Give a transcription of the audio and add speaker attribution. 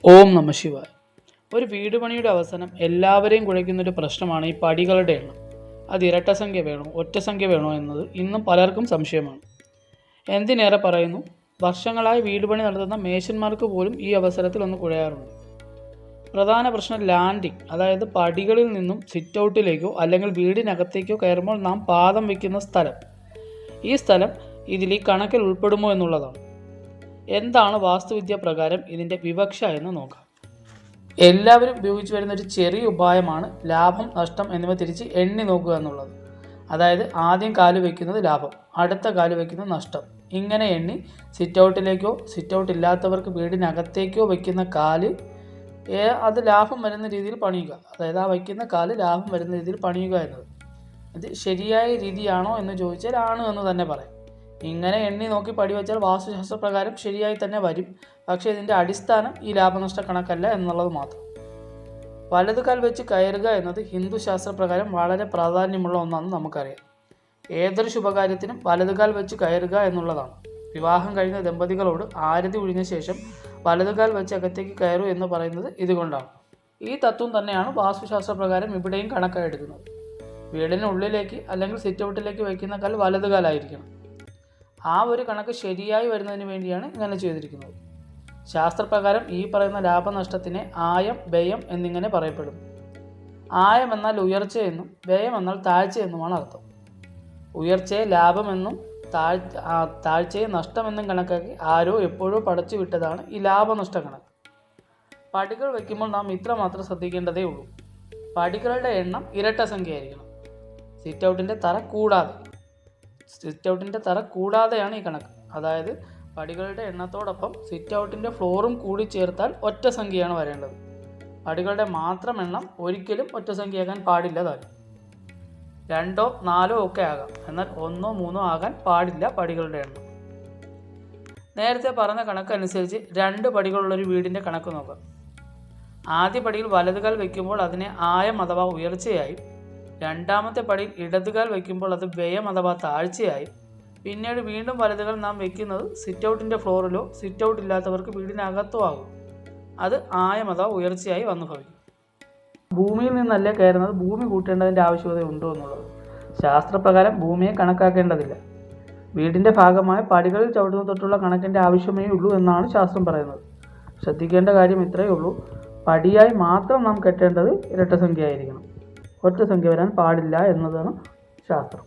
Speaker 1: ഓം നമ ശിവായ. ഒരു വീട് പണിയുടെ അവസാനം എല്ലാവരെയും കുഴയ്ക്കുന്നൊരു പ്രശ്നമാണ് ഈ പടികളുടെ എണ്ണം. അത് ഇരട്ട സംഖ്യ വേണോ ഒറ്റ സംഖ്യ വേണോ എന്നത് ഇന്നും പലർക്കും സംശയമാണ്. എന്തിനേറെ പറയുന്നു, വർഷങ്ങളായി വീട് പണി നടത്തുന്ന മേശന്മാർക്ക് പോലും ഈ അവസരത്തിൽ ഒന്ന് കുഴയാറുണ്ട്. പ്രധാന പ്രശ്നം ലാൻഡിംഗ്, അതായത് പടികളിൽ നിന്നും സിറ്റ് ഔട്ടിലേക്കോ അല്ലെങ്കിൽ വീടിനകത്തേക്കോ കയറുമ്പോൾ നാം പാദം വയ്ക്കുന്ന സ്ഥലം. ഈ സ്ഥലം ഇതിൽ ഈ കണക്കിൽ ഉൾപ്പെടുമോ എന്നുള്ളതാണ്. എന്താണ് വാസ്തുവിദ്യ പ്രകാരം ഇതിൻ്റെ വിവക്ഷ എന്ന് നോക്കാം. എല്ലാവരും ഉപയോഗിച്ചു വരുന്ന ഒരു ചെറിയ ഉപായമാണ് ലാഭം നഷ്ടം എന്നിവ തിരിച്ച് എണ്ണി നോക്കുക എന്നുള്ളത്. അതായത് ആദ്യം കാല് വയ്ക്കുന്നത് ലാഭം, അടുത്ത കാല് വയ്ക്കുന്നത് നഷ്ടം. ഇങ്ങനെ എണ്ണി സിറ്റ് ഔട്ടിലേക്കോ സിറ്റ് ഔട്ട് ഇല്ലാത്തവർക്ക് വീടിനകത്തേക്കോ വയ്ക്കുന്ന കാല് അത് ലാഭം വരുന്ന രീതിയിൽ പണിയുക. അതായത് ആ വയ്ക്കുന്ന കാല് ലാഭം വരുന്ന രീതിയിൽ പണിയുക എന്നത് ഇത് ശരിയായ രീതിയാണോ എന്ന് ചോദിച്ചാൽ ആണ് എന്ന് തന്നെ പറയാം. ഇങ്ങനെ എണ്ണി നോക്കി പടി വെച്ചാൽ വാസ്തുശാസ്ത്രപ്രകാരം ശരിയായി തന്നെ വരും. പക്ഷേ ഇതിൻ്റെ അടിസ്ഥാനം ഈ ലാഭനഷ്ട കണക്കല്ല എന്നുള്ളത് മാത്രം. വലതുകാൽ വെച്ച് കയറുക എന്നത് ഹിന്ദു ശാസ്ത്രപ്രകാരം വളരെ പ്രാധാന്യമുള്ള ഒന്നാണെന്ന് നമുക്കറിയാം. ഏതൊരു ശുഭകാര്യത്തിനും വലതുകാൽ വെച്ച് കയറുക എന്നുള്ളതാണ്. വിവാഹം കഴിഞ്ഞ ദമ്പതികളോട് ആരതി ഒഴിഞ്ഞ ശേഷം വലതുകാൽ വെച്ച് അകത്തേക്ക് കയറൂ എന്ന് പറയുന്നത് ഇതുകൊണ്ടാണ്. ഈ തത്വം തന്നെയാണ് വാസ്തുശാസ്ത്രപ്രകാരം ഇവിടെയും കണക്കായെടുക്കുന്നത്. വീടിനുള്ളിലേക്ക് അല്ലെങ്കിൽ സിറ്റ് ഔട്ടിലേക്ക് വയ്ക്കുന്ന കാൽ വലതുകാലായിരിക്കണം. ആ ഒരു കണക്ക് ശരിയായി വരുന്നതിന് വേണ്ടിയാണ് ഇങ്ങനെ ചെയ്തിരിക്കുന്നത്. ശാസ്ത്രപ്രകാരം ഈ പറയുന്ന ലാഭനഷ്ടത്തിനെ ആയം വ്യയം എന്നിങ്ങനെ പറയപ്പെടും. ആയം എന്നാൽ ഉയർച്ചയെന്നും വ്യയം എന്നാൽ താഴ്ചയെന്നുമാണ് അർത്ഥം. ഉയർച്ചയെ ലാഭമെന്നും താഴ്ചയെ നഷ്ടമെന്നും കണക്കാക്കി ആരോ എപ്പോഴോ പടച്ചു വിട്ടതാണ് ഈ ലാഭനഷ്ട കണക്ക്. പടികൾ വയ്ക്കുമ്പോൾ നാം ഇത്രമാത്രം ശ്രദ്ധിക്കേണ്ടതേ ഉള്ളൂ. പടികളുടെ എണ്ണം ഇരട്ട സംഖ്യ ആയിരിക്കണം. സിറ്റ് ഔട്ടിൻ്റെ തറ കൂടാതെയാണ് ഈ കണക്ക്. അതായത് പടികളുടെ എണ്ണത്തോടൊപ്പം സിറ്റ് ഔട്ടിൻ്റെ ഫ്ലോറും കൂടി ചേർത്താൽ ഒറ്റ സംഖ്യയാണ് വരേണ്ടത്. പടികളുടെ മാത്രം എണ്ണം ഒരിക്കലും ഒറ്റ സംഖ്യയാകാൻ പാടില്ല താനും. 2 4 ഒക്കെ ആകാം, എന്നാൽ 1 3 ആകാൻ പാടില്ല പടികളുടെ എണ്ണം. നേരത്തെ പറഞ്ഞ കണക്കനുസരിച്ച് 2 പടികളുള്ളൊരു വീടിൻ്റെ കണക്ക് നോക്കാം. ആദ്യ പടിയിൽ വലതുകാൽ വയ്ക്കുമ്പോൾ അതിനെ ആയം അഥവാ ഉയർച്ചയായും, രണ്ടാമത്തെ പടിയിൽ ഇടതുകാൽ വയ്ക്കുമ്പോൾ അത് വ്യയം അഥവാ താഴ്ചയായും, പിന്നീട് വീണ്ടും വലതുകാൽ നാം വയ്ക്കുന്നത് സിറ്റ് ഔട്ടിൻ്റെ ഫ്ലോറിലോ സിറ്റ് ഔട്ട് ഇല്ലാത്തവർക്ക് വീടിനകത്തോ ആകും. അത് ആയം അഥവാ ഉയർച്ചയായി വന്നു ഭവിക്കും. ഭൂമിയിൽ നിന്നല്ല കയറുന്നത്, ഭൂമി കൂട്ടേണ്ടതിൻ്റെ ആവശ്യകത ഉണ്ടോ എന്നുള്ളത്. ശാസ്ത്രപ്രകാരം ഭൂമിയെ കണക്കാക്കേണ്ടതില്ല. വീടിൻ്റെ ഭാഗമായ പടികളിൽ ചവിട്ടുന്ന തൊട്ടുള്ള കണക്കിൻ്റെ ആവശ്യമേ ഉള്ളൂ എന്നാണ് ശാസ്ത്രം പറയുന്നത്. ശ്രദ്ധിക്കേണ്ട കാര്യം ഇത്രയേ ഉള്ളൂ, പടിയായി മാത്രം നാം കെട്ടേണ്ടത് ഇരട്ട സംഖ്യ ആയിരിക്കണം. ഒറ്റ സംഖ്യ വരാൻ പാടില്ല എന്നതാണ് ശാസ്ത്രം.